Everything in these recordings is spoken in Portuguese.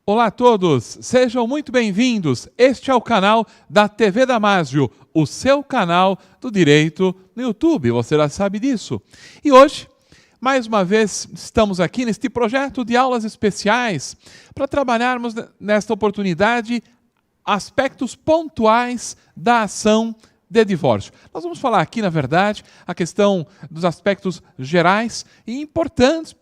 Olá a todos, sejam muito bem-vindos. Este é o canal da TV Damásio, o seu canal do direito no YouTube, você já sabe disso. E hoje, mais uma vez, estamos aqui neste projeto de aulas especiais para trabalharmos nesta oportunidade aspectos pontuais da ação de divórcio. Nós vamos falar aqui, na verdade, a questão dos aspectos gerais e importantes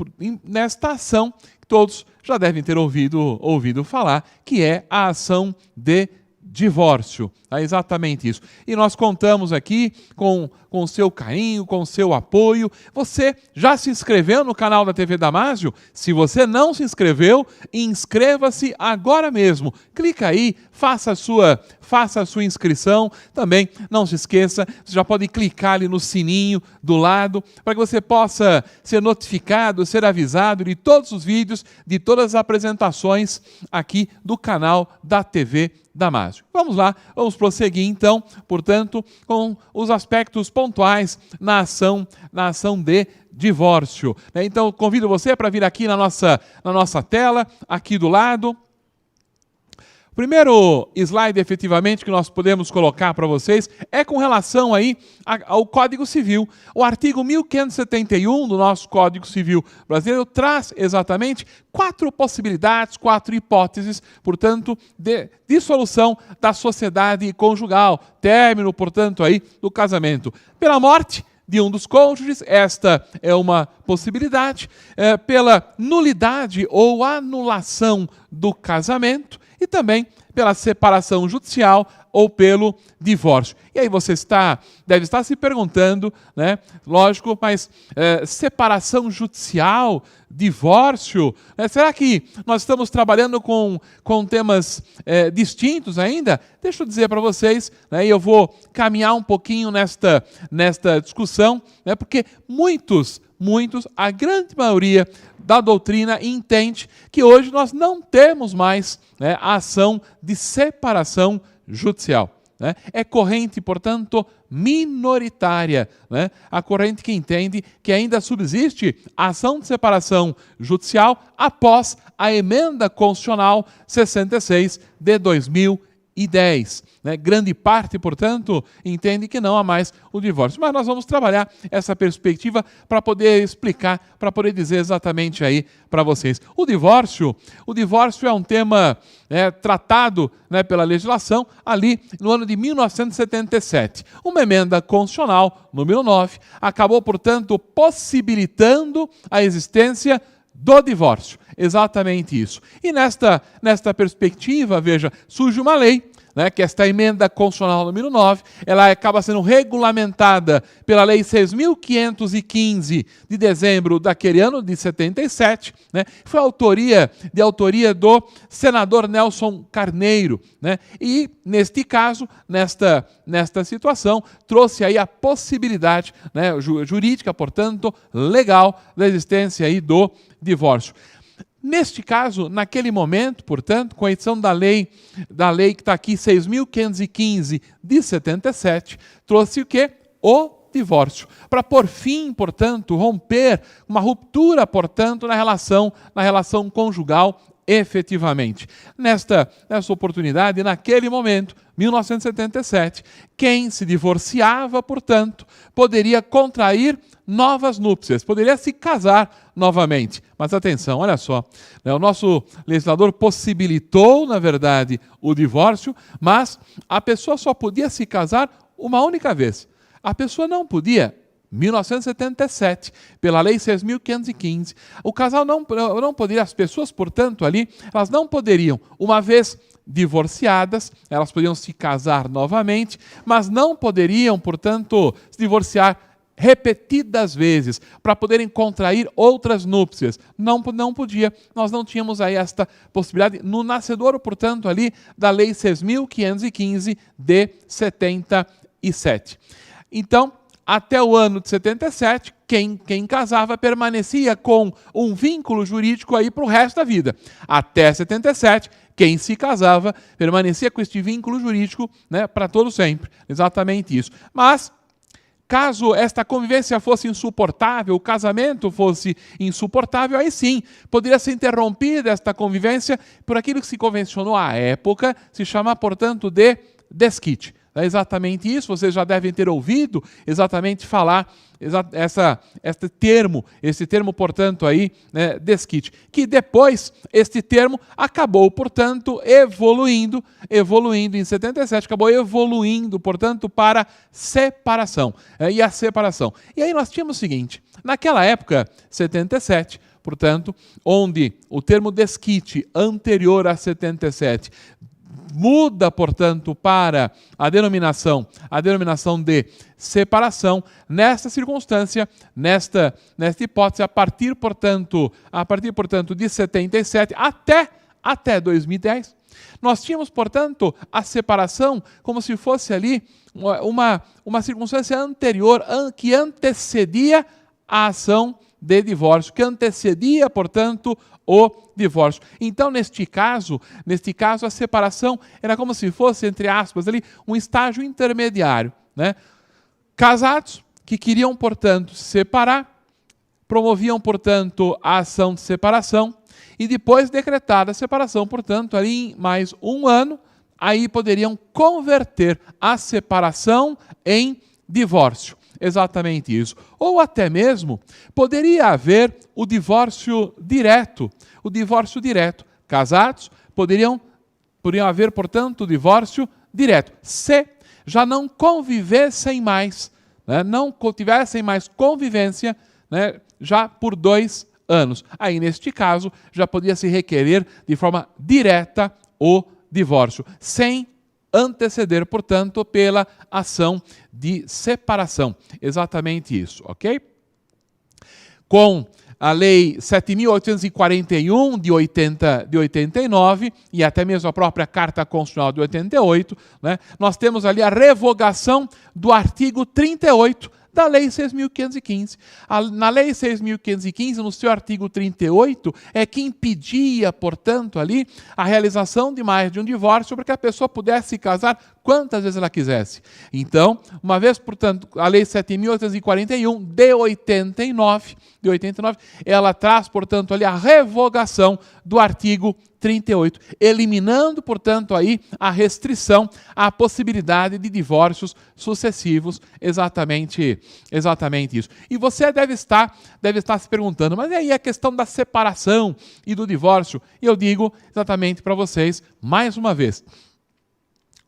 nesta ação que todos já devem ter ouvido falar, que é a ação de divórcio. É exatamente isso. E nós contamos aqui com o seu carinho, com o seu apoio. Você já se inscreveu no canal da TV Damásio? Se você não se inscreveu, inscreva-se agora mesmo. Clica aí, faça a sua inscrição. Também não se esqueça, você já pode clicar ali no sininho do lado para que você possa ser notificado, ser avisado de todos os vídeos, de todas as apresentações aqui do canal da TV Damásio. Vamos lá, vamos prosseguir então, portanto, com os aspectos pontuais na ação de divórcio. Então, convido você para vir aqui na nossa tela, aqui do lado. O primeiro slide, efetivamente, que nós podemos colocar para vocês é com relação aí ao Código Civil. O artigo 1571 do nosso Código Civil brasileiro traz exatamente 4 possibilidades, 4 hipóteses, portanto, de dissolução da sociedade conjugal, término, portanto, aí do casamento pela morte de um dos cônjuges, esta é uma possibilidade, pela nulidade ou anulação do casamento e também pela separação judicial ou pelo divórcio. E aí você deve estar se perguntando, né? Lógico, mas separação judicial, divórcio, será que nós estamos trabalhando com temas distintos ainda? Deixa eu dizer para vocês, né, e eu vou caminhar um pouquinho nesta discussão, né, porque muitos, a grande maioria da doutrina entende que hoje nós não temos mais, né, a ação de separação judicial. Né? É corrente, portanto, minoritária, né? A corrente que entende que ainda subsiste a ação de separação judicial após a emenda constitucional 66 de 2010. Né? Grande parte, portanto, entende que não há mais o divórcio. Mas nós vamos trabalhar essa perspectiva para poder explicar, para poder dizer exatamente aí para vocês. O divórcio é um tema tratado, né, pela legislação ali no ano de 1977. Uma emenda constitucional, número 9, acabou, portanto, possibilitando a existência do divórcio. Exatamente isso. E nesta perspectiva, veja, surge uma lei, né, que esta emenda constitucional número 9, ela acaba sendo regulamentada pela Lei 6.515 de dezembro daquele ano, de 77, né, foi autoria do senador Nelson Carneiro, né, e neste caso, nesta situação, trouxe aí a possibilidade, né, jurídica, portanto, legal, da existência aí do divórcio. Neste caso, naquele momento, portanto, com a edição da lei que está aqui, 6.515 de 77, trouxe o quê? O divórcio. Para por fim, portanto, romper uma ruptura, portanto, na relação conjugal efetivamente. Nesta oportunidade, naquele momento, 1977, quem se divorciava, portanto, poderia contrair novas núpcias, poderia se casar novamente. Mas atenção, olha só, né, o nosso legislador possibilitou, na verdade, o divórcio, mas a pessoa só podia se casar uma única vez. A pessoa não podia, 1977, pela Lei 6.515, o casal não poderia, as pessoas, portanto, ali, elas não poderiam, uma vez divorciadas, elas poderiam se casar novamente, mas não poderiam, portanto, se divorciar repetidas vezes, para poderem contrair outras núpcias. Não podia, nós não tínhamos aí esta possibilidade no nascedouro, portanto, ali da Lei 6.515 de 77. Então, até o ano de 77, quem casava permanecia com um vínculo jurídico aí para o resto da vida. Até 77, quem se casava permanecia com este vínculo jurídico, né, para todo sempre. Exatamente isso. Mas Caso esta convivência fosse insuportável, o casamento fosse insuportável, aí sim, poderia ser interrompida esta convivência por aquilo que se convencionou à época, se chama, portanto, de desquite. É exatamente isso, vocês já devem ter ouvido exatamente falar esse termo, portanto, aí, né, desquite, que depois este termo acabou, portanto, evoluindo em 77, acabou evoluindo, portanto, para separação. E a separação. E aí nós tínhamos o seguinte, naquela época, 77, portanto, onde o termo desquite anterior a 77 muda, portanto, para a denominação de separação, nesta circunstância, nesta hipótese, a partir, portanto, de 77 até 2010, nós tínhamos, portanto, a separação como se fosse ali uma circunstância anterior, que antecedia a ação de divórcio, que antecedia, portanto, o divórcio. Então, neste caso, a separação era como se fosse, entre aspas, ali, um estágio intermediário, né? Casados que queriam, portanto, se separar, promoviam, portanto, a ação de separação e depois decretada a separação, portanto, ali em mais um ano, aí poderiam converter a separação em divórcio. Exatamente isso. Ou até mesmo poderia haver o divórcio direto. Casados poderiam haver, portanto, o divórcio direto. Se já não convivessem mais, né, não tivessem mais convivência, né, já por 2 anos. Aí, neste caso, já podia se requerer de forma direta o divórcio, sem anteceder, portanto, pela ação de separação. Exatamente isso, ok? Com a Lei 7.841 de 89 e até mesmo a própria Carta Constitucional de 88, né, nós temos ali a revogação do artigo 38 da Lei 6.515. Na Lei 6.515, no seu artigo 38, é que impedia, portanto, ali a realização de mais de um divórcio para que a pessoa pudesse se casar quantas vezes ela quisesse. Então, uma vez, portanto, a Lei 7.841 de 89, ela traz, portanto, ali a revogação do artigo 38, eliminando, portanto, aí a restrição à possibilidade de divórcios sucessivos, exatamente isso. E você deve estar se perguntando, mas e aí a questão da separação e do divórcio? E eu digo exatamente para vocês, mais uma vez,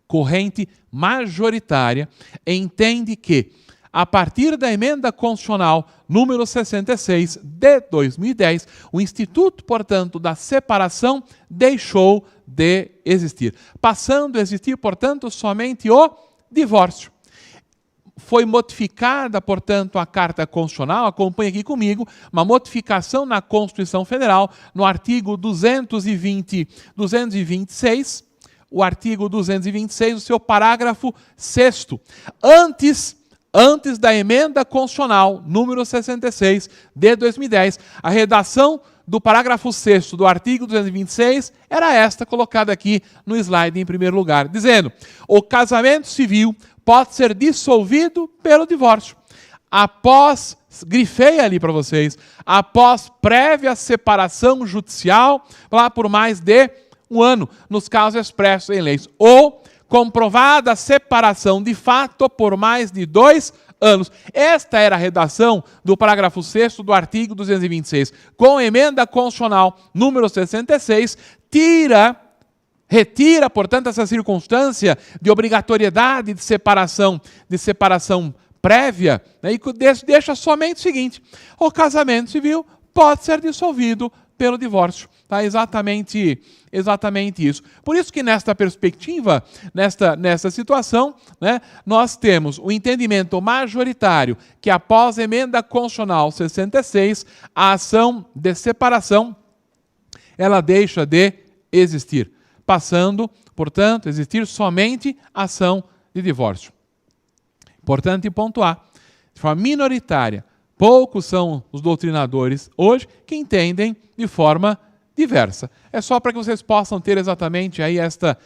corrente majoritária entende que, a partir da emenda constitucional número 66 de 2010, o instituto, portanto, da separação deixou de existir, passando a existir, portanto, somente o divórcio. Foi modificada, portanto, a Carta Constitucional, acompanhe aqui comigo, uma modificação na Constituição Federal, no artigo 226, o artigo 226, o seu parágrafo 6º. Antes da emenda constitucional número 66 de 2010, a redação do parágrafo 6º do artigo 226 era esta, colocada aqui no slide em primeiro lugar, dizendo: o casamento civil pode ser dissolvido pelo divórcio, grifei ali para vocês, após prévia separação judicial, lá por mais de 1 ano, nos casos expressos em leis, ou comprovada a separação de fato por mais de 2 anos. Esta era a redação do parágrafo 6º do artigo 226. Com a emenda constitucional número 66, retira, portanto, essa circunstância de obrigatoriedade de separação prévia, né, e deixa somente o seguinte: o casamento civil pode ser dissolvido pelo divórcio. Tá? Exatamente isso. Por isso que nesta perspectiva, nesta situação, né, nós temos o entendimento majoritário que após a emenda constitucional 66, a ação de separação, ela deixa de existir, passando, portanto, a existir somente a ação de divórcio. Importante pontuar, de forma minoritária, poucos são os doutrinadores hoje que entendem de forma diversa. É só para que vocês possam ter exatamente aí esta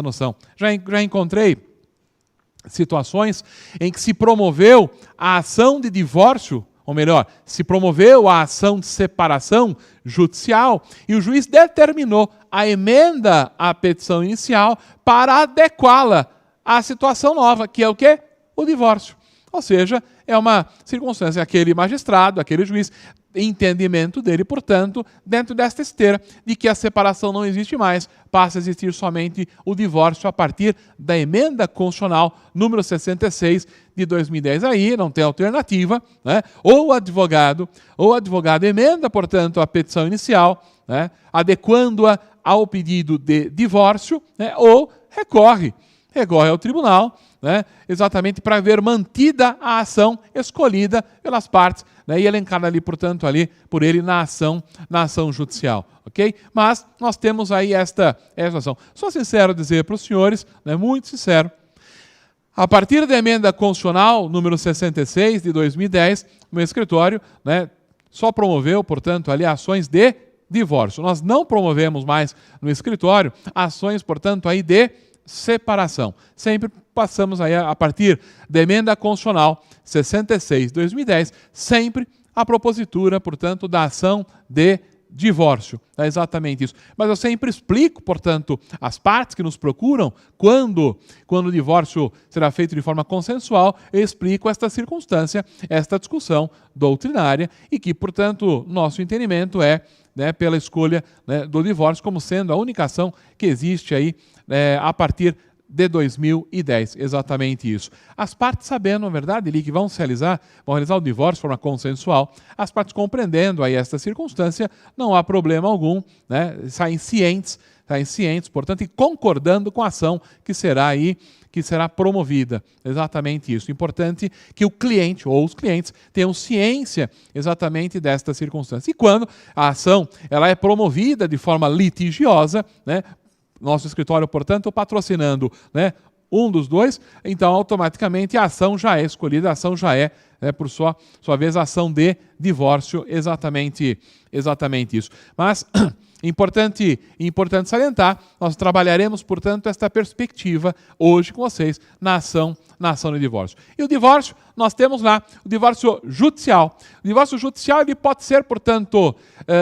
noção. Já encontrei situações em que se promoveu a ação de divórcio, ou melhor, se promoveu a ação de separação judicial e o juiz determinou a emenda à petição inicial para adequá-la à situação nova, que é o quê? O divórcio. Ou seja, é uma circunstância, aquele magistrado, aquele juiz, entendimento dele, portanto, dentro desta esteira de que a separação não existe mais, passa a existir somente o divórcio a partir da emenda constitucional número 66 de 2010. Aí não tem alternativa, né? Ou o advogado emenda, portanto, a petição inicial, né? Adequando-a ao pedido de divórcio, né? Ou recorre ao tribunal, né? Exatamente para ver mantida a ação escolhida pelas partes, né? E elencada ali, portanto, ali por ele na ação judicial, ok? Mas nós temos aí esta ação. Sou sincero dizer para os senhores, né? Muito sincero, a partir da emenda constitucional número 66 de 2010, o meu escritório, né, só promoveu, portanto, ali ações de divórcio. Nós não promovemos mais no escritório ações, portanto, aí de separação. Sempre passamos aí a partir da emenda constitucional 66 de 2010, sempre a propositura, portanto, da ação de divórcio. É exatamente isso. Mas eu sempre explico, portanto, às partes que nos procuram, quando o divórcio será feito de forma consensual, eu explico esta circunstância, esta discussão doutrinária e que, portanto, nosso entendimento é, né, pela escolha, né, do divórcio como sendo a única ação que existe aí a partir de 2010, exatamente isso. As partes sabendo, na verdade, que vão realizar o divórcio de forma consensual, as partes compreendendo aí esta circunstância, não há problema algum, né? Saem cientes, portanto, e concordando com a ação que será promovida. Exatamente isso. Importante que o cliente ou os clientes tenham ciência exatamente desta circunstância. E quando a ação ela é promovida de forma litigiosa, né? Nosso escritório, portanto, patrocinando, né, um dos dois, então automaticamente a ação já é escolhida, a ação já é, por sua vez, a ação de divórcio, exatamente isso. Mas, importante salientar, nós trabalharemos, portanto, esta perspectiva hoje com vocês na ação de divórcio. E o divórcio, nós temos lá o divórcio judicial. O divórcio judicial ele pode ser, portanto,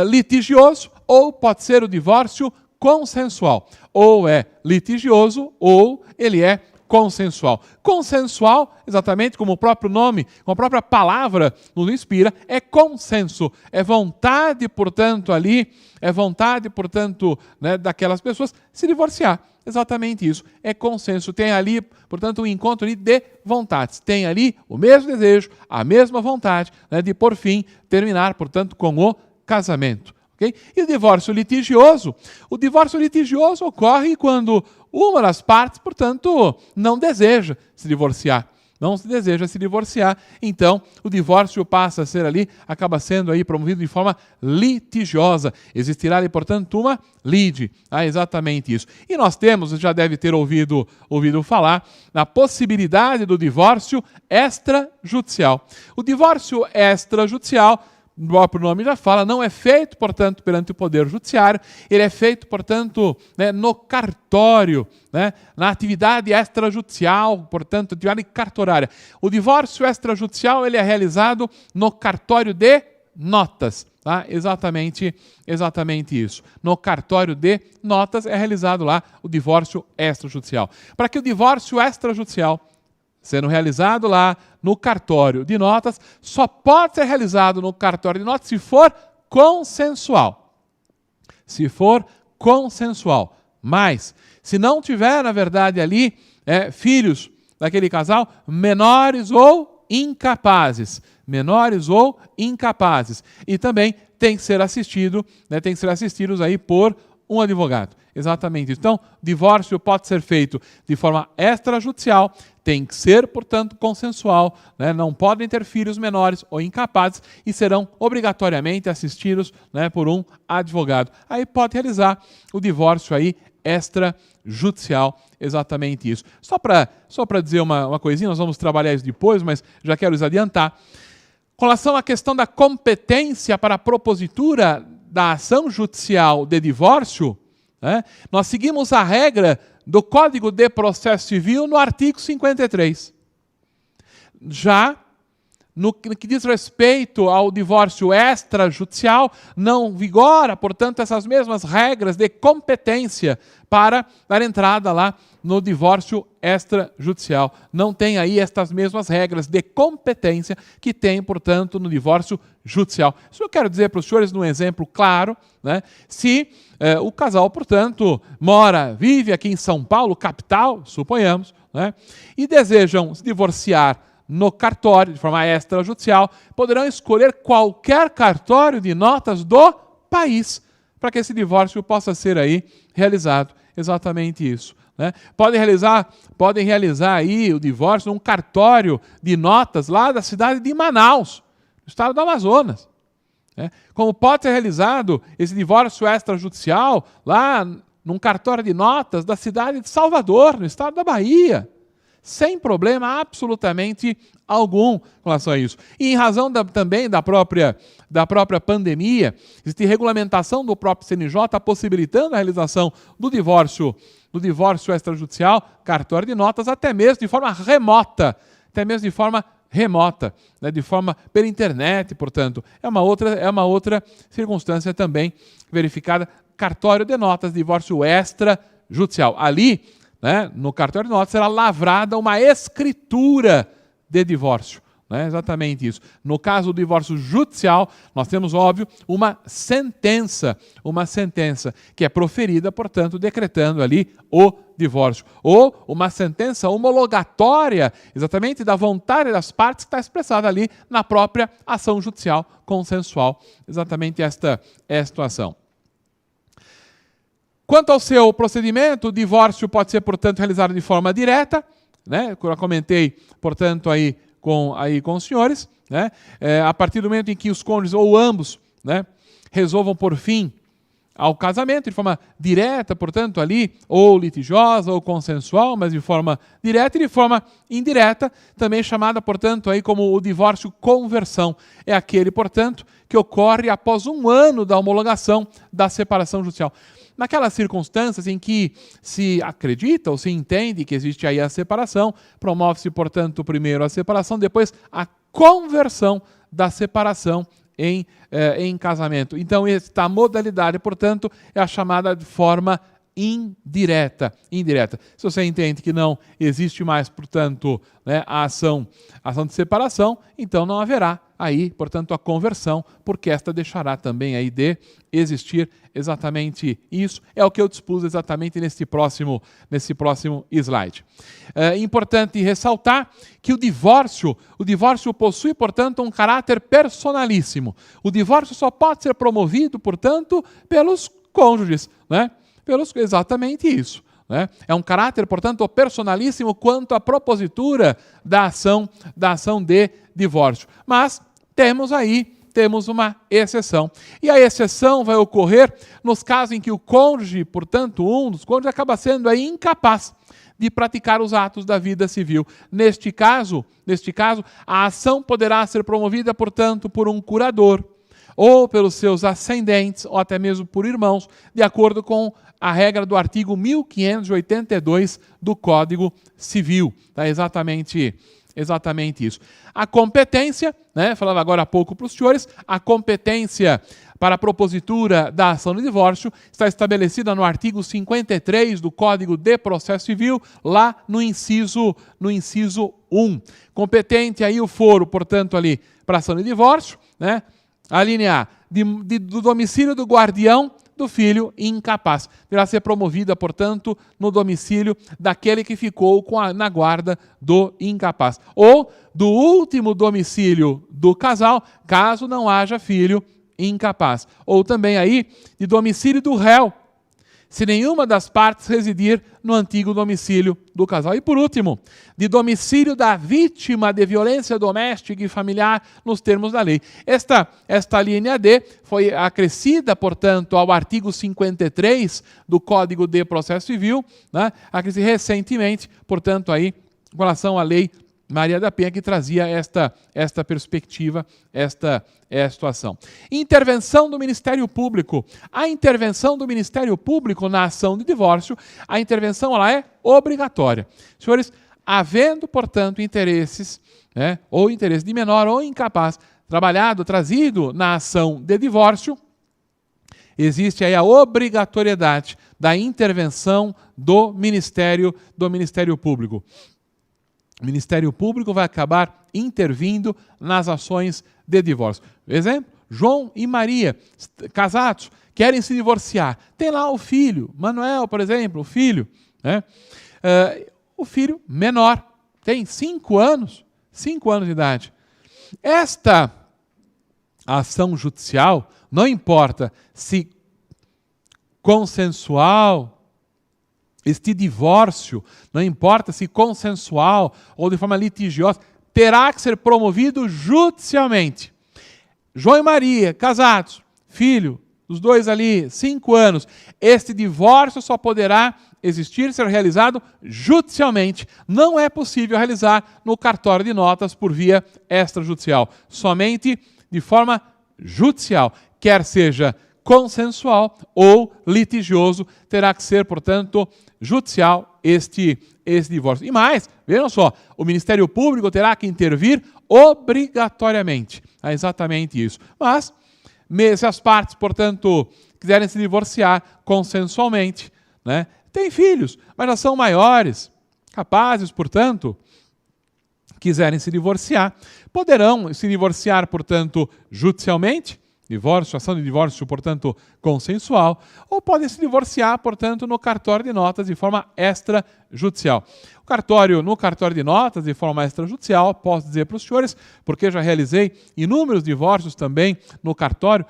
litigioso ou pode ser o divórcio consensual. Ou é litigioso ou ele é consensual. Consensual, exatamente como o próprio nome, como a própria palavra nos inspira, é consenso. É vontade, portanto, né, daquelas pessoas se divorciar. Exatamente isso. É consenso. Tem ali, portanto, um encontro ali de vontades. Tem ali o mesmo desejo, a mesma vontade, né, de, por fim, terminar, portanto, com o casamento. Okay? E o divórcio litigioso? O divórcio litigioso ocorre quando uma das partes, portanto, não deseja se divorciar. Então, o divórcio passa a ser ali, acaba sendo aí promovido de forma litigiosa. Existirá ali, portanto, uma lide. Exatamente isso. E nós temos, já deve ter ouvido falar, na possibilidade do divórcio extrajudicial. O divórcio extrajudicial, o próprio nome já fala, não é feito, portanto, perante o Poder Judiciário, ele é feito, portanto, né, no cartório, né, na atividade extrajudicial, portanto, atividade cartorária. O divórcio extrajudicial ele é realizado no cartório de notas. Tá? Exatamente isso. No cartório de notas é realizado lá o divórcio extrajudicial. Para que o divórcio extrajudicial sendo realizado lá no cartório de notas, só pode ser realizado no cartório de notas se for consensual. Mas, se não tiver, na verdade, ali filhos daquele casal menores ou incapazes. E também tem que ser assistido, né, assistidos aí por um advogado. Exatamente isso. Então, divórcio pode ser feito de forma extrajudicial, tem que ser, portanto, consensual, né? Não podem ter filhos menores ou incapazes e serão obrigatoriamente assistidos, né, por um advogado. Aí pode realizar o divórcio aí extrajudicial, exatamente isso. Só para dizer uma coisinha, nós vamos trabalhar isso depois, mas já quero lhes adiantar. Com relação à questão da competência para a propositura da ação judicial de divórcio, nós seguimos a regra do Código de Processo Civil no artigo 53. Já no que diz respeito ao divórcio extrajudicial, não vigora, portanto, essas mesmas regras de competência para dar entrada lá no divórcio extrajudicial. Não tem aí estas mesmas regras de competência que tem, portanto, no divórcio judicial. Isso eu quero dizer para os senhores num exemplo claro, né? Se o casal, portanto, vive aqui em São Paulo, capital, suponhamos, né? E desejam se divorciar no cartório, de forma extrajudicial, poderão escolher qualquer cartório de notas do país para que esse divórcio possa ser aí realizado. Exatamente isso, né? Podem realizar aí o divórcio num cartório de notas lá da cidade de Manaus, no estado do Amazonas, né? Como pode ser realizado esse divórcio extrajudicial lá num cartório de notas da cidade de Salvador, no estado da Bahia, sem problema absolutamente algum com relação a isso. E em razão também da própria pandemia, existe regulamentação do próprio CNJ possibilitando a realização do divórcio extrajudicial, cartório de notas, até mesmo de forma remota, né, de forma pela internet, portanto. É uma outra circunstância também verificada, cartório de notas, divórcio extrajudicial. Ali, né, no cartório de notas será lavrada uma escritura de divórcio. Né, exatamente isso. No caso do divórcio judicial, nós temos, óbvio, uma sentença que é proferida, portanto, decretando ali o divórcio. Ou uma sentença homologatória, exatamente da vontade das partes, que está expressada ali na própria ação judicial consensual. Exatamente esta é a situação. Quanto ao seu procedimento, o divórcio pode ser, portanto, realizado de forma direta, né? Eu comentei, portanto, aí com os senhores, né? A partir do momento em que os cônjuges ou ambos, né, resolvam por fim ao casamento, de forma direta, portanto, ali, ou litigiosa, ou consensual, mas de forma direta, e de forma indireta, também chamada, portanto, aí como o divórcio conversão. É aquele, portanto, que ocorre após 1 ano da homologação da separação judicial. Naquelas circunstâncias em que se acredita ou se entende que existe aí a separação, promove-se, portanto, primeiro a separação, depois a conversão da separação em casamento. Então, esta modalidade, portanto, é a chamada de forma indireta. Se você entende que não existe mais, portanto, né, a ação de separação, então não haverá aí, portanto, a conversão, porque esta deixará também aí de existir. Exatamente isso é o que eu dispus exatamente nesse próximo slide. É importante ressaltar que o divórcio possui, portanto, um caráter personalíssimo. O divórcio só pode ser promovido, portanto, pelos cônjuges, né? Exatamente isso. Né? É um caráter, portanto, personalíssimo quanto à propositura da ação de divórcio. Mas temos uma exceção. E a exceção vai ocorrer nos casos em que o cônjuge, portanto, um dos cônjuges, acaba sendo aí incapaz de praticar os atos da vida civil. Neste caso, a ação poderá ser promovida, portanto, por um curador, ou pelos seus ascendentes, ou até mesmo por irmãos, de acordo com a regra do artigo 1582 do Código Civil. Tá? Exatamente isso. A competência, né, falava agora há pouco para os senhores, a competência para a propositura da ação de divórcio está estabelecida no artigo 53 do Código de Processo Civil, lá no inciso 1. Competente aí o foro, portanto, ali para a ação de divórcio, né? A linha A, do domicílio do guardião do filho incapaz. Deverá ser promovida, portanto, no domicílio daquele que ficou na guarda do incapaz. Ou do último domicílio do casal, caso não haja filho incapaz. Ou também aí, de domicílio do réu, se nenhuma das partes residir no antigo domicílio do casal. E por último, de domicílio da vítima de violência doméstica e familiar nos termos da lei. Esta linha D foi acrescida, portanto, ao artigo 53 do Código de Processo Civil, né? Acrescida recentemente, portanto, aí, com relação à lei Maria da Penha, que trazia esta perspectiva, esta é a situação. Intervenção do Ministério Público. A intervenção do Ministério Público na ação de divórcio, a intervenção ela é obrigatória. Senhores, havendo, portanto, interesses, né, ou interesse de menor ou incapaz, trazido na ação de divórcio, existe aí a obrigatoriedade da intervenção do Ministério Público. O Ministério Público vai acabar intervindo nas ações de divórcio. Exemplo, João e Maria, casados, querem se divorciar. Tem lá o filho, Manuel, por exemplo, o filho. Né? O filho menor, tem 5 anos de idade. Esta ação judicial, não importa se consensual, este divórcio, não importa se consensual ou de forma litigiosa, terá que ser promovido judicialmente. João e Maria, casados, filho, os dois ali, 5 anos. Este divórcio só poderá ser realizado judicialmente. Não é possível realizar no cartório de notas por via extrajudicial. Somente de forma judicial, quer seja consensual ou litigioso, terá que ser, portanto, judicial este divórcio. E mais, vejam só, o Ministério Público terá que intervir obrigatoriamente. É exatamente isso. Mas, se as partes, portanto, quiserem se divorciar consensualmente, né, têm filhos, mas já são maiores, capazes, portanto, quiserem se divorciar, poderão se divorciar, portanto, judicialmente, ação de divórcio, portanto, consensual, ou podem se divorciar, portanto, no cartório de notas de forma extrajudicial. No cartório de notas de forma extrajudicial, posso dizer para os senhores, porque já realizei inúmeros divórcios também no cartório,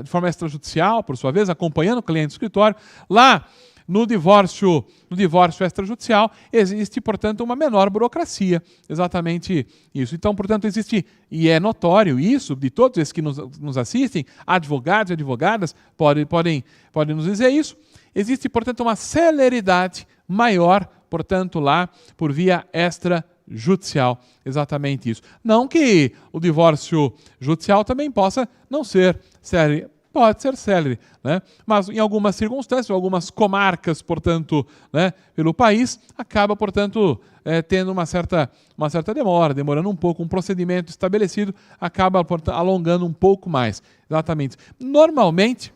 de forma extrajudicial, por sua vez, acompanhando o cliente do escritório, lá no divórcio extrajudicial, existe, portanto, uma menor burocracia. Exatamente isso. Então, portanto, existe, e é notório isso, de todos esses que nos assistem, advogados e advogadas podem nos dizer isso, existe, portanto, uma celeridade maior, portanto, lá por via extrajudicial. Exatamente isso. Não que o divórcio judicial também possa não ser sério. Pode ser célere, né? Mas em algumas circunstâncias, algumas comarcas, portanto, né, pelo país, acaba, portanto, tendo uma certa demora, demorando um pouco, um procedimento estabelecido acaba, portanto, alongando um pouco mais. Exatamente. Normalmente,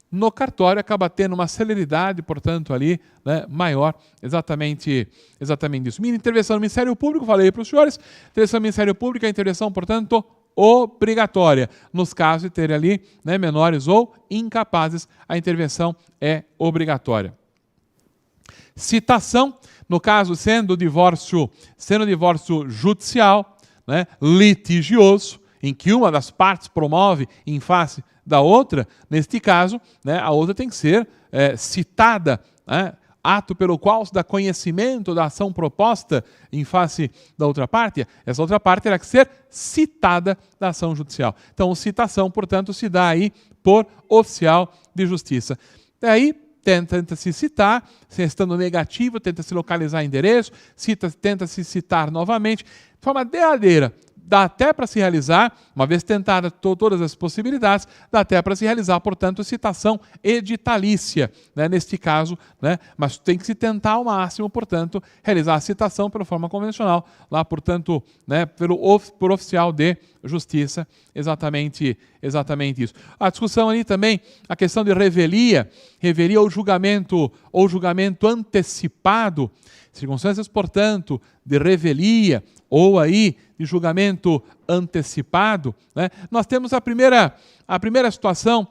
no cartório acaba tendo uma celeridade, portanto, ali, né, maior, exatamente isso. Minha intervenção no Ministério Público, falei para os senhores, intervenção no Ministério Público, a intervenção, portanto, obrigatória. Nos casos de ter ali, né, menores ou incapazes, a intervenção é obrigatória. Citação, no caso sendo divórcio judicial, né, litigioso, em que uma das partes promove em face da outra, neste caso, né, a outra tem que ser citada, né, ato pelo qual se dá conhecimento da ação proposta em face da outra parte, essa outra parte terá que ser citada da ação judicial. Então, citação, portanto, se dá aí por oficial de justiça. Daí, tenta-se citar, se estando negativo, tenta-se localizar endereço, tenta-se citar novamente, de forma derradeira. Dá até para se realizar, uma vez tentadas todas as possibilidades, dá até para se realizar, portanto, citação editalícia, né, neste caso, né, mas tem que se tentar ao máximo, portanto, realizar a citação pela forma convencional, lá, portanto, né, por oficial de justiça, exatamente isso. A discussão ali também, a questão de revelia ou julgamento antecipado, circunstâncias, portanto, de revelia ou aí de julgamento antecipado, né? Nós temos a primeira situação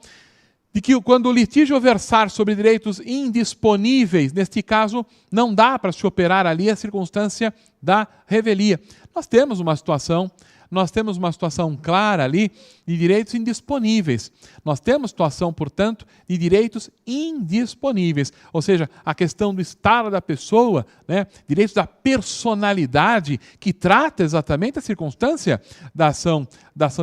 de que quando o litígio versar sobre direitos indisponíveis, neste caso, não dá para se operar ali a circunstância da revelia. Nós temos uma situação nós temos uma situação clara ali de direitos indisponíveis. Nós temos situação, portanto, de direitos indisponíveis. Ou seja, a questão do estado da pessoa, né? Direitos da personalidade, que trata exatamente a circunstância da ação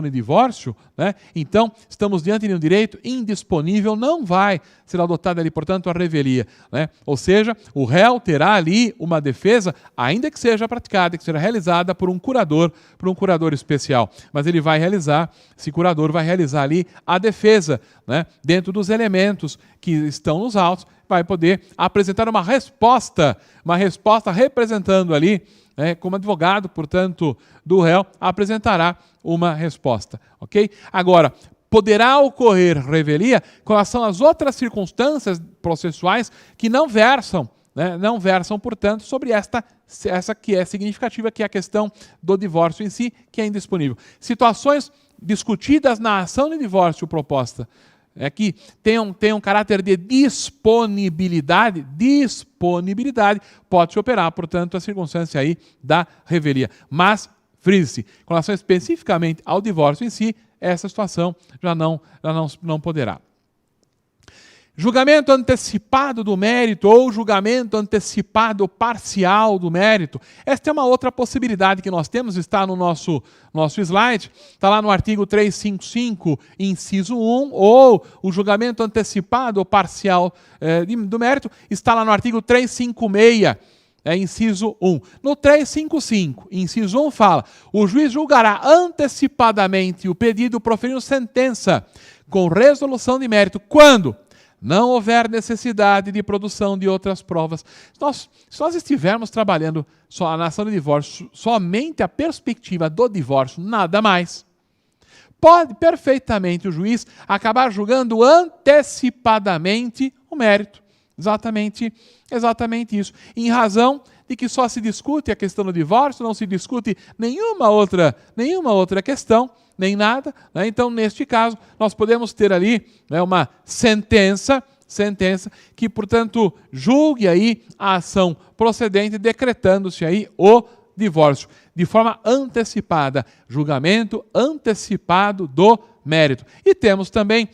de divórcio, né? Então, estamos diante de um direito indisponível, não vai ser adotada ali, portanto, a revelia, né? Ou seja, o réu terá ali uma defesa, ainda que seja praticada, que seja realizada por um curador especial. Mas ele vai realizar, esse curador vai realizar ali a defesa, né? Dentro dos elementos que estão nos autos, vai poder apresentar uma resposta representando ali, como advogado, portanto, do réu, apresentará uma resposta, ok? Agora, poderá ocorrer revelia com relação às outras circunstâncias processuais que não versam, portanto, sobre essa que é significativa, que é a questão do divórcio em si, que é indisponível. Situações discutidas na ação de divórcio proposta, que tem um caráter de disponibilidade, pode-se operar, portanto, a circunstância aí da revelia. Mas, frise-se, com relação especificamente ao divórcio em si, essa situação já não poderá. Julgamento antecipado do mérito ou julgamento antecipado parcial do mérito. Esta é uma outra possibilidade que nós temos, está no nosso slide, está lá no artigo 355, inciso 1, ou o julgamento antecipado ou parcial do mérito, está lá no artigo 356, inciso 1. No 355, inciso 1 fala: o juiz julgará antecipadamente o pedido proferindo sentença com resolução de mérito quando não houver necessidade de produção de outras provas. Se nós estivermos trabalhando só na ação de divórcio, somente a perspectiva do divórcio, nada mais, pode perfeitamente o juiz acabar julgando antecipadamente o mérito. Exatamente isso. Em razão de que só se discute a questão do divórcio, não se discute nenhuma outra questão, nem nada, né? Então, neste caso, nós podemos ter ali, né, uma sentença que, portanto, julgue aí a ação procedente, decretando-se aí o divórcio, de forma antecipada, julgamento antecipado do mérito. E temos também,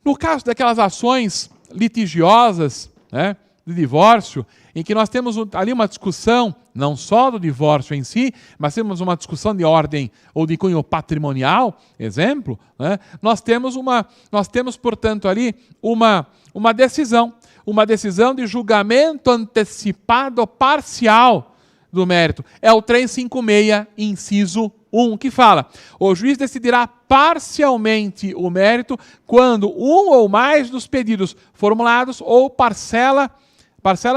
no caso daquelas ações litigiosas, né, de divórcio, em que nós temos ali uma discussão, não só do divórcio em si, mas temos uma discussão de ordem ou de cunho patrimonial, exemplo, né? Nós temos, portanto, ali uma decisão de julgamento antecipado parcial do mérito. É o 356, inciso 1, que fala: o juiz decidirá parcialmente o mérito quando um ou mais dos pedidos formulados ou parcela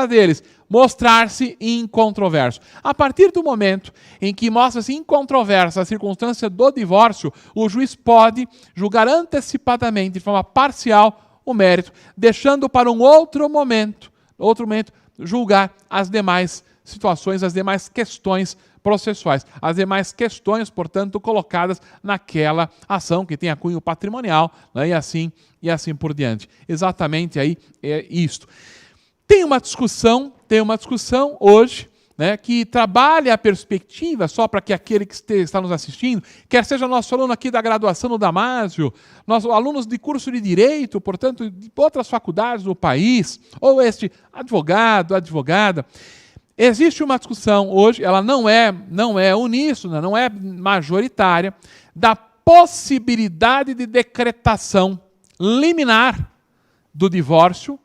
deles mostrar-se incontroverso. A partir do momento em que mostra-se incontroversa a circunstância do divórcio, o juiz pode julgar antecipadamente, de forma parcial, o mérito, deixando para um outro momento julgar as demais situações, as demais questões processuais, as demais questões, portanto, colocadas naquela ação que tem a cunho patrimonial, né, e assim por diante. Exatamente aí é isto. Tem uma discussão hoje, né, que trabalha a perspectiva, só para que aquele que está nos assistindo, quer seja nosso aluno aqui da graduação no Damásio, nossos alunos de curso de Direito, portanto, de outras faculdades do país, ou este advogado, advogada, existe uma discussão hoje, ela não é uníssona, não é majoritária, da possibilidade de decretação liminar do divórcio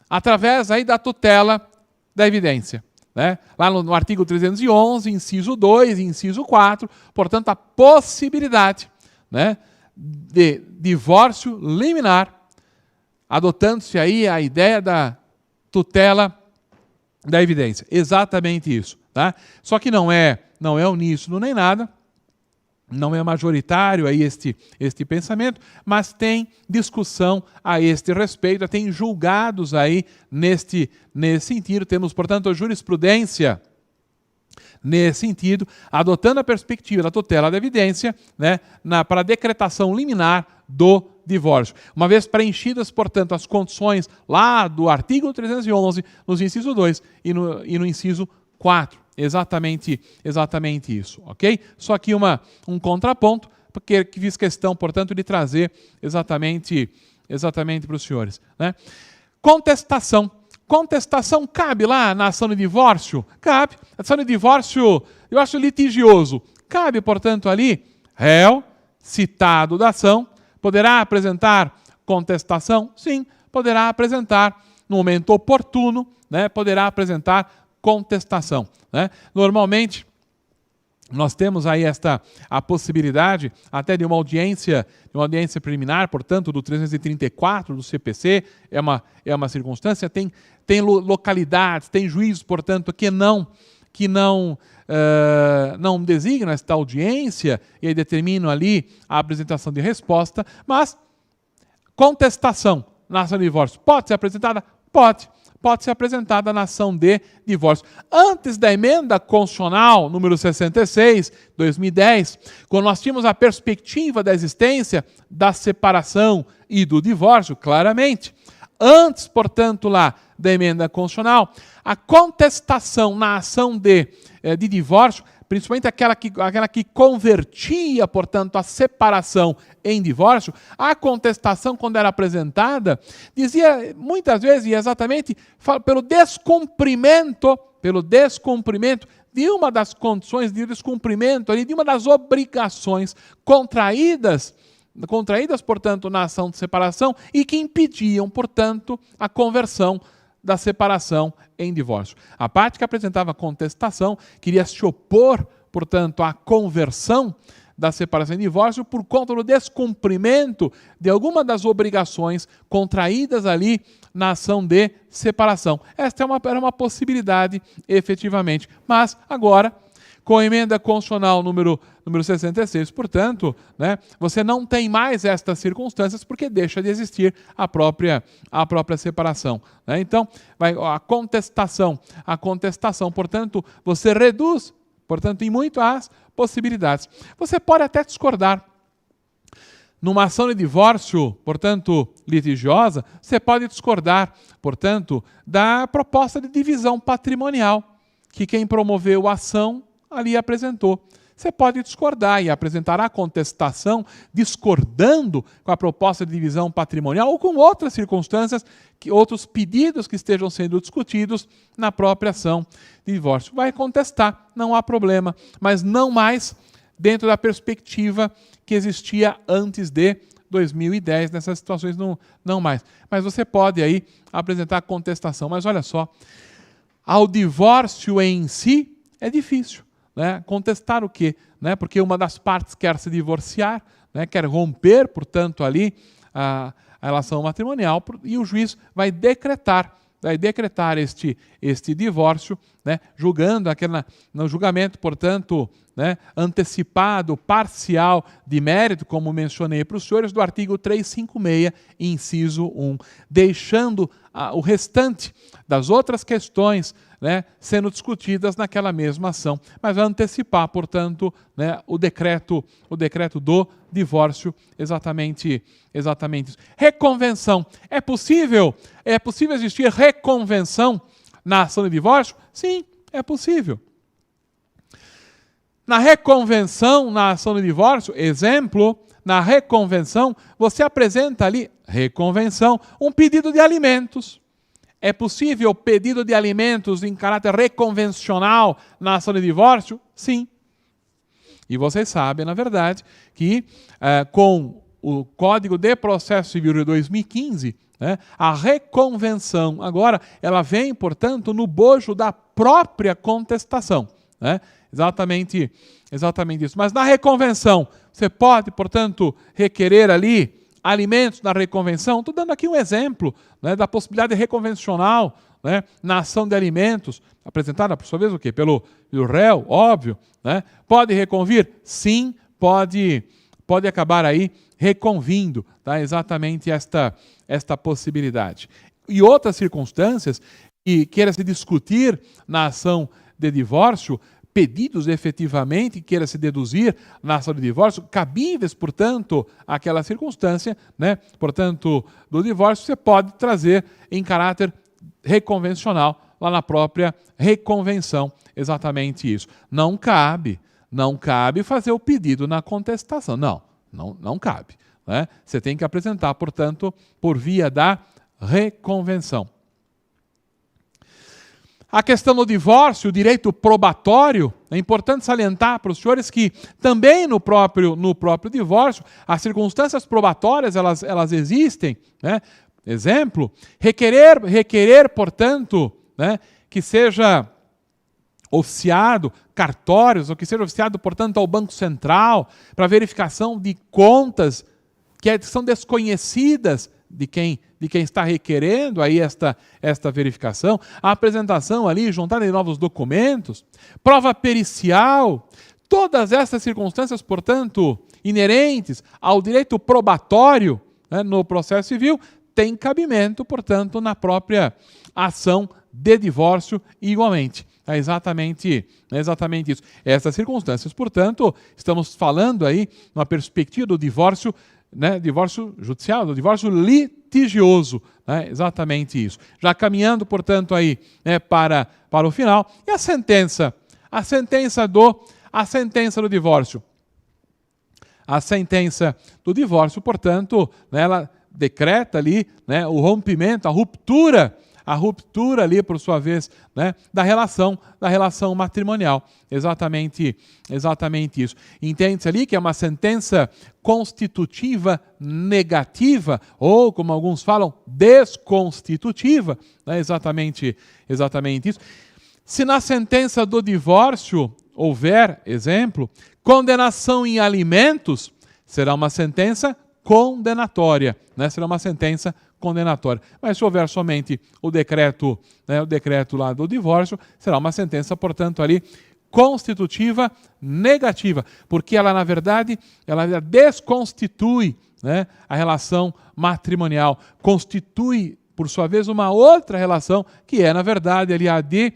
através aí da tutela da evidência, né? Lá no artigo 311, inciso 2 e inciso 4, portanto, a possibilidade, né, de divórcio liminar, adotando-se aí a ideia da tutela da evidência. Exatamente isso, tá? Só que não é uníssono nem nada, não é majoritário aí este pensamento, mas tem discussão a este respeito, tem julgados aí nesse sentido. Temos, portanto, a jurisprudência nesse sentido, adotando a perspectiva da tutela da evidência, né, para a decretação liminar do divórcio. Uma vez preenchidas, portanto, as condições lá do artigo 311, nos inciso 2 e no inciso 4. exatamente isso, ok? Só aqui um contraponto, porque fiz questão, portanto, de trazer exatamente para os senhores, né? Contestação. Contestação cabe lá na ação de divórcio? Cabe. A ação de divórcio, eu acho litigioso. Cabe, portanto, ali, réu, citado da ação, poderá apresentar contestação? Sim, poderá apresentar no momento oportuno, né? Poderá apresentar contestação, né? Normalmente, nós temos aí a possibilidade até de uma audiência preliminar, portanto, do 334 do CPC, é uma circunstância, tem localidades, tem juízes, portanto, que não designam esta audiência e aí determinam ali a apresentação de resposta, mas contestação na ação de divórcio pode ser apresentada? Pode ser apresentada na ação de divórcio. Antes da emenda constitucional número 66, 2010, quando nós tínhamos a perspectiva da existência da separação e do divórcio, claramente, antes, portanto, lá da emenda constitucional, a contestação na ação de divórcio, principalmente aquela que convertia, portanto, a separação em divórcio, a contestação, quando era apresentada, dizia muitas vezes, e exatamente, pelo descumprimento de uma das condições de descumprimento, de uma das obrigações contraídas, portanto, na ação de separação e que impediam, portanto, a conversão da separação em divórcio. A parte que apresentava contestação queria se opor, portanto, à conversão da separação em divórcio por conta do descumprimento de alguma das obrigações contraídas ali na ação de separação. Esta era uma possibilidade, efetivamente. Mas, agora, com a emenda constitucional número 66, portanto, né, você não tem mais estas circunstâncias porque deixa de existir a própria separação, né? Então, a contestação, portanto, você reduz, portanto, em muito as possibilidades. Você pode até discordar. Numa ação de divórcio, portanto, litigiosa, você pode discordar, portanto, da proposta de divisão patrimonial que quem promoveu a ação ali apresentou. Você pode discordar e apresentar a contestação discordando com a proposta de divisão patrimonial ou com outras circunstâncias, outros pedidos que estejam sendo discutidos na própria ação de divórcio. Vai contestar, não há problema, mas não mais dentro da perspectiva que existia antes de 2010, nessas situações não mais. Mas você pode aí apresentar contestação. Mas olha só, ao divórcio em si é difícil. Né? Contestar o quê? Né? Porque uma das partes quer se divorciar, né? Quer romper, portanto, ali a relação matrimonial e o juiz vai decretar este divórcio, né? Julgando no julgamento, portanto, né? Antecipado, parcial de mérito, como mencionei para os senhores, do artigo 356, inciso 1, deixando o restante das outras questões, né, sendo discutidas naquela mesma ação, mas vai antecipar, portanto, né, o decreto do divórcio, exatamente isso. Reconvenção. É possível existir reconvenção na ação de divórcio? Sim, é possível. Na reconvenção, na ação de divórcio, exemplo, na reconvenção, você apresenta ali, reconvenção, um pedido de alimentos. É possível pedido de alimentos em caráter reconvencional na ação de divórcio? Sim. E vocês sabem, na verdade, que com o Código de Processo Civil de 2015, né, a reconvenção, agora, ela vem, portanto, no bojo da própria contestação. Né? Exatamente isso. Mas na reconvenção, você pode, portanto, requerer ali alimentos na reconvenção. Estou dando aqui um exemplo, né, da possibilidade reconvencional, né, na ação de alimentos, apresentada, por sua vez, o quê? Pelo réu, óbvio. Né? Pode reconvir? Sim, pode acabar aí reconvindo, tá? Exatamente esta possibilidade. E outras circunstâncias que queira se discutir na ação de divórcio, pedidos efetivamente, queira se deduzir na ação de divórcio, cabíveis, portanto, àquela circunstância, né? Portanto, do divórcio, você pode trazer em caráter reconvencional lá na própria reconvenção. Exatamente isso. Não cabe fazer o pedido na contestação. Não cabe. Né? Você tem que apresentar, portanto, por via da reconvenção. A questão do divórcio, o direito probatório, é importante salientar para os senhores que também no próprio divórcio, as circunstâncias probatórias, elas existem. Né? Exemplo, requerer, portanto, né, que seja oficiado cartórios, ou que seja oficiado, portanto, ao Banco Central, para verificação de contas que são desconhecidas de quem está requerendo aí esta verificação, a apresentação ali, juntada de novos documentos, prova pericial, todas essas circunstâncias, portanto, inerentes ao direito probatório, né, no processo civil, tem cabimento, portanto, na própria ação de divórcio igualmente. É exatamente isso. Essas circunstâncias, portanto, estamos falando aí numa perspectiva do divórcio, né, divórcio judicial, do divórcio litigioso, né, exatamente isso. Já caminhando, portanto, aí, né, para o final. E a sentença do divórcio. A sentença do divórcio, portanto, né, ela decreta ali, né, o rompimento, a ruptura ali, por sua vez, né, da relação matrimonial. Exatamente isso. Entende-se ali que é uma sentença constitutiva negativa, ou, como alguns falam, desconstitutiva. Né, exatamente isso. Se na sentença do divórcio houver, exemplo, condenação em alimentos, será uma sentença condenatória, né? Será uma sentença condenatória. Mas se houver somente o decreto, né, o decreto lá do divórcio, será uma sentença, portanto, ali constitutiva negativa, porque ela, na verdade, ela desconstitui, né, a relação matrimonial, constitui, por sua vez, uma outra relação, que é, na verdade, ali a de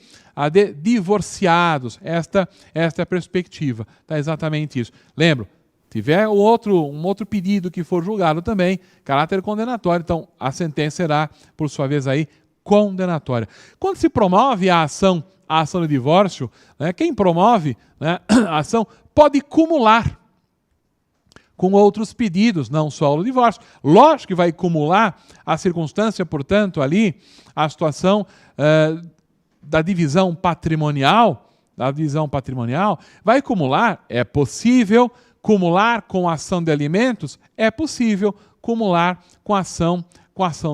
divorciados. Esta é a perspectiva. Tá, exatamente isso. Lembro, tiver um outro pedido que for julgado também, caráter condenatório, então a sentença será, por sua vez, aí, condenatória. Quando se promove a ação de divórcio, né, quem promove, né, a ação pode cumular com outros pedidos, não só o divórcio. Lógico que vai cumular a circunstância, portanto, ali, a situação da divisão patrimonial, vai cumular, é possível cumular com ação de alimentos, é possível cumular com ação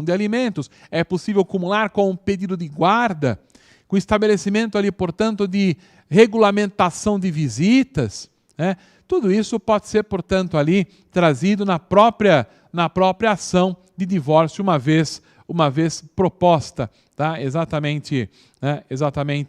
de alimentos, é possível cumular com um pedido de guarda, com estabelecimento ali, portanto, de regulamentação de visitas, né? Tudo isso pode ser, portanto, ali trazido na própria ação de divórcio, uma vez proposta, tá? Exatamente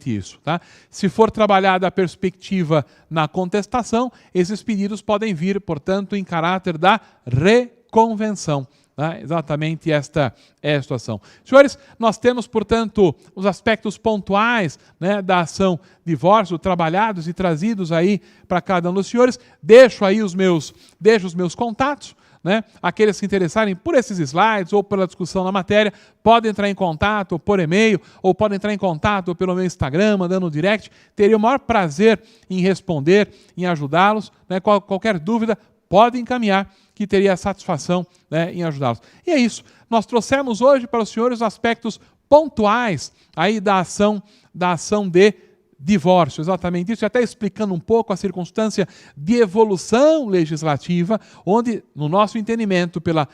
isso, tá? Se for trabalhada a perspectiva na contestação, esses pedidos podem vir, portanto, em caráter da reconvenção. Tá? Exatamente esta é a situação. Senhores, nós temos, portanto, os aspectos pontuais, né, da ação divórcio trabalhados e trazidos aí para cada um dos senhores. Deixo os meus contatos. Né? Aqueles que se interessarem por esses slides ou pela discussão na matéria, podem entrar em contato por e-mail ou podem entrar em contato pelo meu Instagram, mandando um direct. Teria o maior prazer em responder, em ajudá-los. Né? Qualquer dúvida, pode encaminhar, que teria satisfação, né, em ajudá-los. E é isso. Nós trouxemos hoje para os senhores os aspectos pontuais aí da ação de divórcio, exatamente isso, e até explicando um pouco a circunstância de evolução legislativa, onde, no nosso entendimento, pela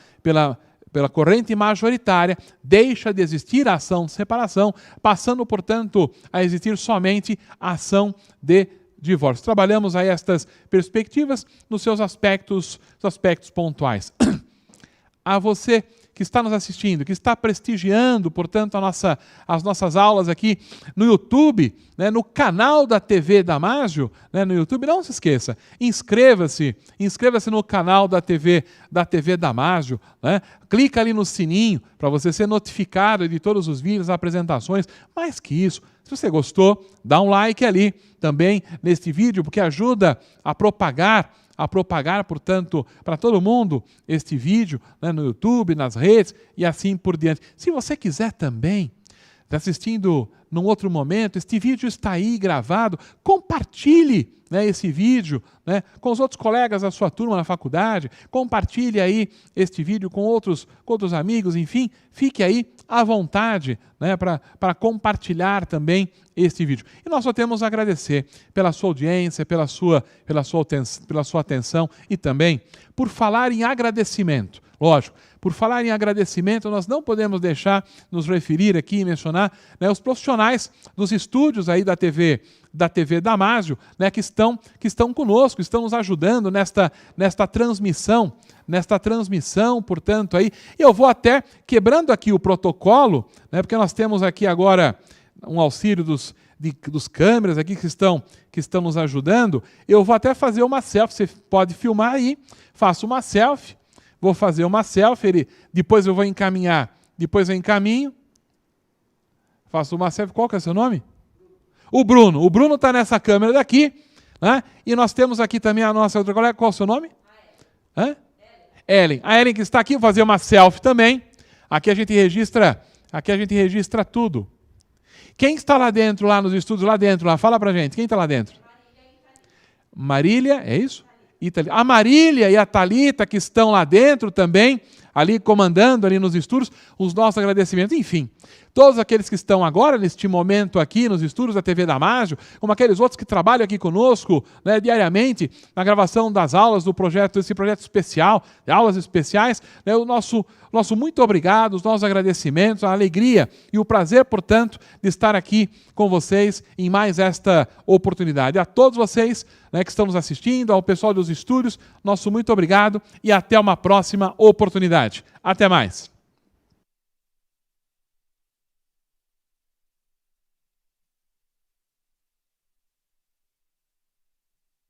corrente majoritária, deixa de existir a ação de separação, passando, portanto, a existir somente a ação de divórcio. Trabalhamos aí estas perspectivas nos seus aspectos pontuais. A você que está nos assistindo, que está prestigiando, portanto, as nossas aulas aqui no YouTube, né, no canal da TV Damásio, né, no YouTube, não se esqueça, inscreva-se no canal da TV Damásio, né, clica ali no sininho para você ser notificado de todos os vídeos, apresentações. Mais que isso, se você gostou, dá um like ali também neste vídeo, porque ajuda a propagar, portanto, para todo mundo este vídeo, né, no YouTube, nas redes e assim por diante. Se você quiser também assistindo num outro momento, este vídeo está aí gravado, compartilhe, né, esse vídeo, né, com os outros colegas da sua turma na faculdade, compartilhe aí este vídeo com outros amigos, enfim, fique aí à vontade, né, para compartilhar também este vídeo. E nós só temos a agradecer pela sua audiência, pela sua atenção e também por falar em agradecimento. Lógico, por falar em agradecimento, nós não podemos deixar nos referir aqui e mencionar, né, os profissionais dos estúdios aí da TV Damásio, né, que estão conosco, estão nos ajudando nesta transmissão, portanto, aí. Eu vou até quebrando aqui o protocolo, né, porque nós temos aqui agora um auxílio dos câmeras aqui que estão nos ajudando. Eu vou até fazer uma selfie, você pode filmar aí, faço uma selfie. Vou fazer uma selfie, depois eu vou encaminhar, depois eu encaminho, faço uma selfie. Qual que é o seu nome? O Bruno. O Bruno está nessa câmera daqui, né? E nós temos aqui também a nossa outra colega. Qual é o seu nome? Ellen. A Ellen que está aqui, vou fazer uma selfie também. Aqui a gente registra tudo. Quem está lá dentro, lá nos estúdios, lá dentro, lá? Fala pra gente, quem está lá dentro? Marília, é isso? A Marília e a Thalita que estão lá dentro também, ali comandando ali nos estúdios, os nossos agradecimentos. Enfim, todos aqueles que estão agora neste momento aqui nos estúdios da TV Damásio, como aqueles outros que trabalham aqui conosco, né, diariamente na gravação das aulas do projeto, esse projeto especial, de aulas especiais, né, o nosso muito obrigado, os nossos agradecimentos, a alegria e o prazer, portanto, de estar aqui com vocês em mais esta oportunidade. A todos vocês, né, que estão nos assistindo, ao pessoal dos estúdios, nosso muito obrigado e até uma próxima oportunidade. Até mais.